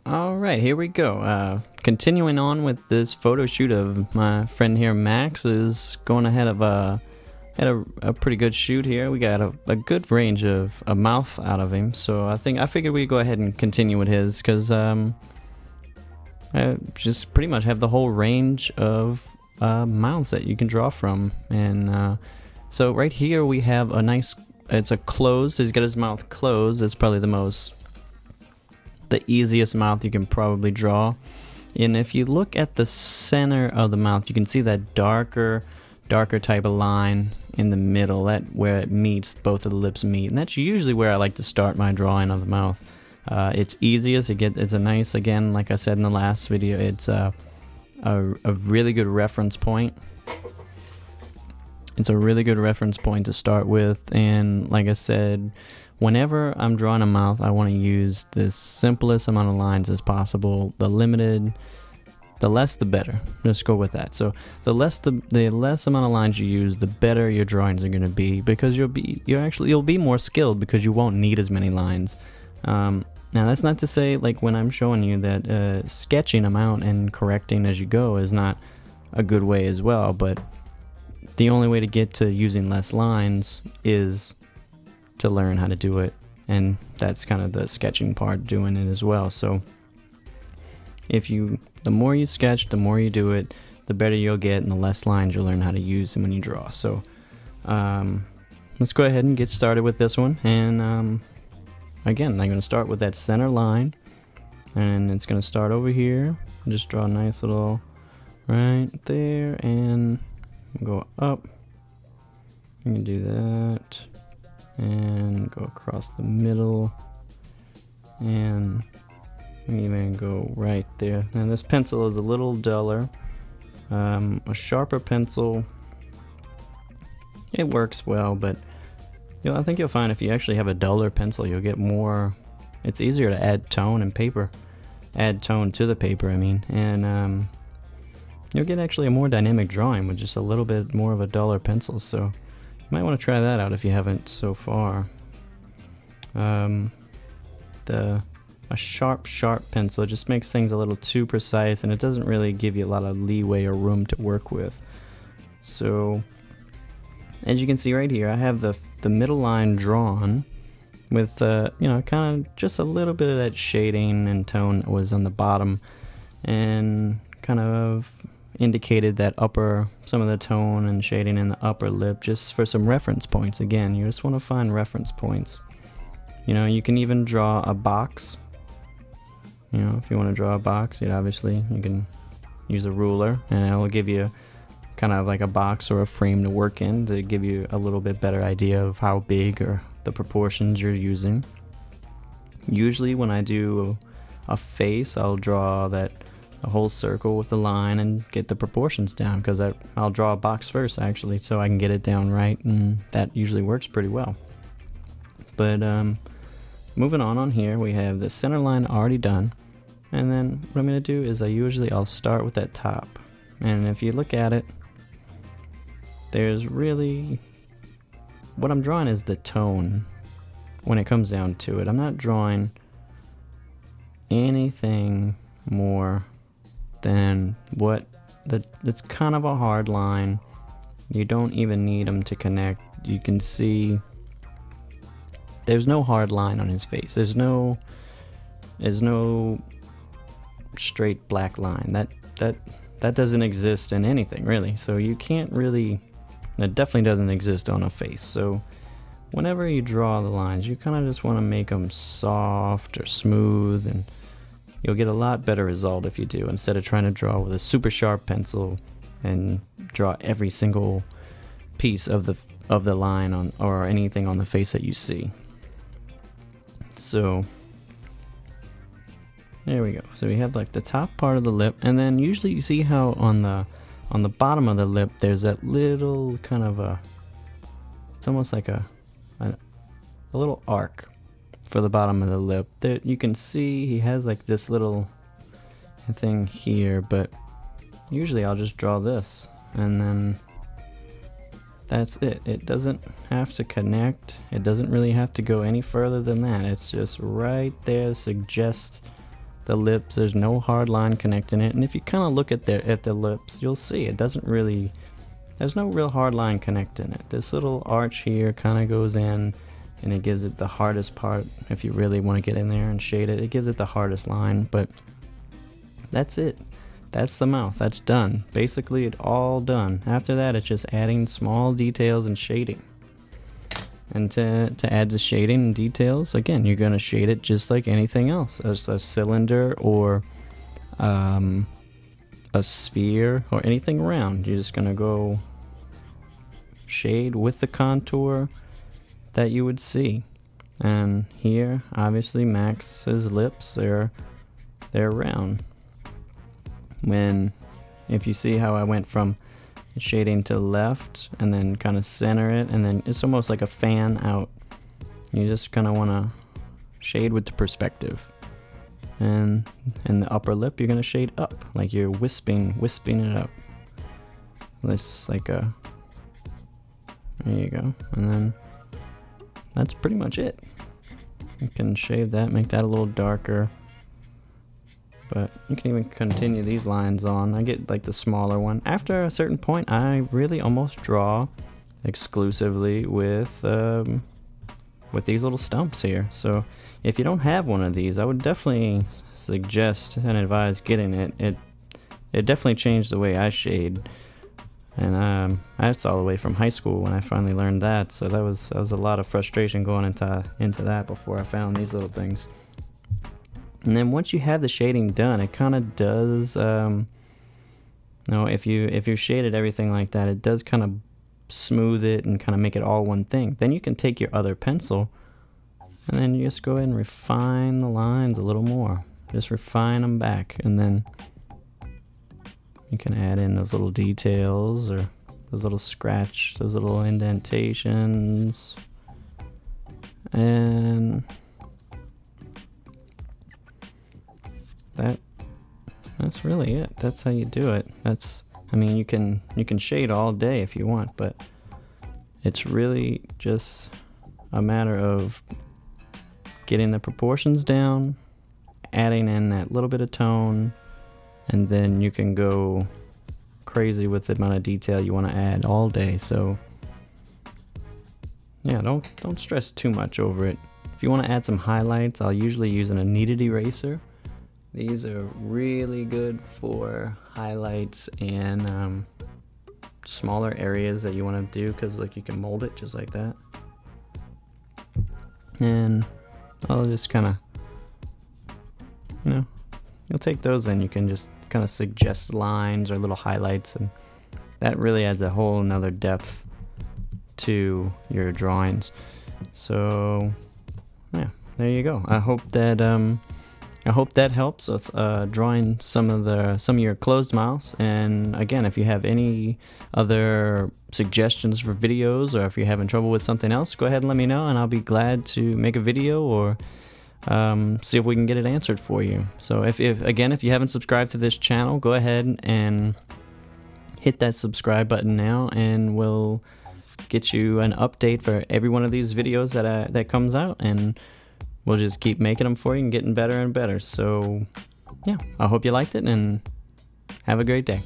Alright, here we go. Continuing on with this photo shoot of my friend here, Max, is going ahead of had a pretty good shoot here. We got a good range of a mouth out of him, so I figured we'd go ahead and continue with his, because I just pretty much have the whole range of mouths that you can draw from. And so right here we have a nice, it's a closed, he's got his mouth closed. It's probably the easiest mouth you can probably draw. And if you look at the center of the mouth, you can see that darker type of line in the middle, that where it meets, both of the lips meet, and that's usually where I like to start my drawing of the mouth. It's easiest, it's a nice, again, like I said in the last video, it's a really good reference point. It's a really good reference point to start with, and like I said, whenever I'm drawing a mouth, I want to use the simplest amount of lines as possible. The less the better. Let's go with that. So the less amount of lines you use, the better your drawings are going to be, because you'll be more skilled, because you won't need as many lines. Now that's not to say, like when I'm showing you, that sketching them out and correcting as you go is not a good way as well, but the only way to get to using less lines is to learn how to do it, and that's kind of the sketching part, doing it as well. So the more you sketch, the more you do it, the better you'll get, and the less lines you'll learn how to use them when you draw. So let's go ahead and get started with this one. And again, I'm going to start with that center line, and it's going to start over here. Just draw a nice little right there, and go up. You can do that, and go across the middle, and even go right there. Now this pencil is a little duller. A sharper pencil, it works well, but I think you'll find if you actually have a duller pencil, you'll get more, it's easier to add tone to the paper, I mean, and you'll get actually a more dynamic drawing with just a little bit more of a duller pencil. So you might want to try that out if you haven't so far. A sharp pencil just makes things a little too precise, and it doesn't really give you a lot of leeway or room to work with. So as you can see right here, I have the middle line drawn with kind of just a little bit of that shading and tone that was on the bottom, and kind of indicated that some of the tone and shading in the upper lip, just for some reference points. Again, you just want to find reference points. You can even draw a box. If you want to draw a box, obviously you can use a ruler, and it'll give you kind of like a box or a frame to work in, to give you a little bit better idea of how big or the proportions you're using. Usually when I do a face, I'll draw a whole circle with the line and get the proportions down, because I'll draw a box first, actually, so I can get it down right, and that usually works pretty well. But moving on here, we have the center line already done, and then what I'm going to do is I'll start with that top, and if you look at it, there's really, what I'm drawing is the tone when it comes down to it. I'm not drawing anything more than it's kind of a hard line. You don't even need them to connect. You can see there's no hard line on his face. There's no straight black line. That doesn't exist in anything, really. So you can't really, it definitely doesn't exist on a face. So whenever you draw the lines, you kind of just want to make them soft or smooth, and you'll get a lot better result if you do, instead of trying to draw with a super sharp pencil and draw every single piece of the line on, or anything on the face that you see. So there we go. So we have like the top part of the lip, and then usually you see how on the bottom of the lip there's that little kind of it's almost like a little arc for the bottom of the lip. There you can see he has like this little thing here, but usually I'll just draw this, and then that's it. It doesn't have to connect. It doesn't really have to go any further than that. It's just right there, suggest the lips. There's no hard line connecting it, and if you kind of look at the lips, you'll see it doesn't really, there's no real hard line connecting it. This little arch here kind of goes in, and it gives it the hardest part. If you really want to get in there and shade it, it gives it the hardest line. But that's it. That's the mouth. That's done. Basically, it's all done. After that, it's just adding small details and shading. And to add the shading and details, again, you're going to shade it just like anything else. As a cylinder or a sphere or anything round. You're just going to go shade with the contour that you would see. And here, obviously, Max's lips, they're round. If you see how I went from shading to the left and then kind of center it, and then it's almost like a fan out. You just kind of want to shade with the perspective. And in the upper lip, you're going to shade up, like you're wisping it up. This like a, there you go. And then that's pretty much it. You can shade that, make that a little darker. But you can even continue these lines on. I get like the smaller one. After a certain point, I really almost draw exclusively with these little stumps here. So if you don't have one of these, I would definitely suggest and advise getting it. It definitely changed the way I shade. And that's all the way from high school when I finally learned that. So that was a lot of frustration going into that before I found these little things. And then once you have the shading done, it kind of does, if you shaded everything like that, it does kind of smooth it and kind of make it all one thing. Then you can take your other pencil and then you just go ahead and refine the lines a little more. Just refine them back, and then you can add in those little details or those little those little indentations. And that's really it. That's how you do it. You can shade all day if you want, but it's really just a matter of getting the proportions down, adding in that little bit of tone, and then you can go crazy with the amount of detail you want to add all day. So yeah, don't stress too much over it. If you want to add some highlights, I'll usually use a kneaded eraser. These are really good for highlights and smaller areas that you want to do, because like you can mold it just like that. And I'll just kind of, you'll take those and you can just kind of suggest lines or little highlights, and that really adds a whole nother depth to your drawings. So yeah, there you go. I hope that helps with drawing some of your closed mouths. And again, if you have any other suggestions for videos, or if you're having trouble with something else, go ahead and let me know, and I'll be glad to make a video or see if we can get it answered for you. So if you haven't subscribed to this channel, go ahead and hit that subscribe button now, and we'll get you an update for every one of these videos that comes out, and we'll just keep making them for you and getting better and better. So yeah, I hope you liked it, and have a great day.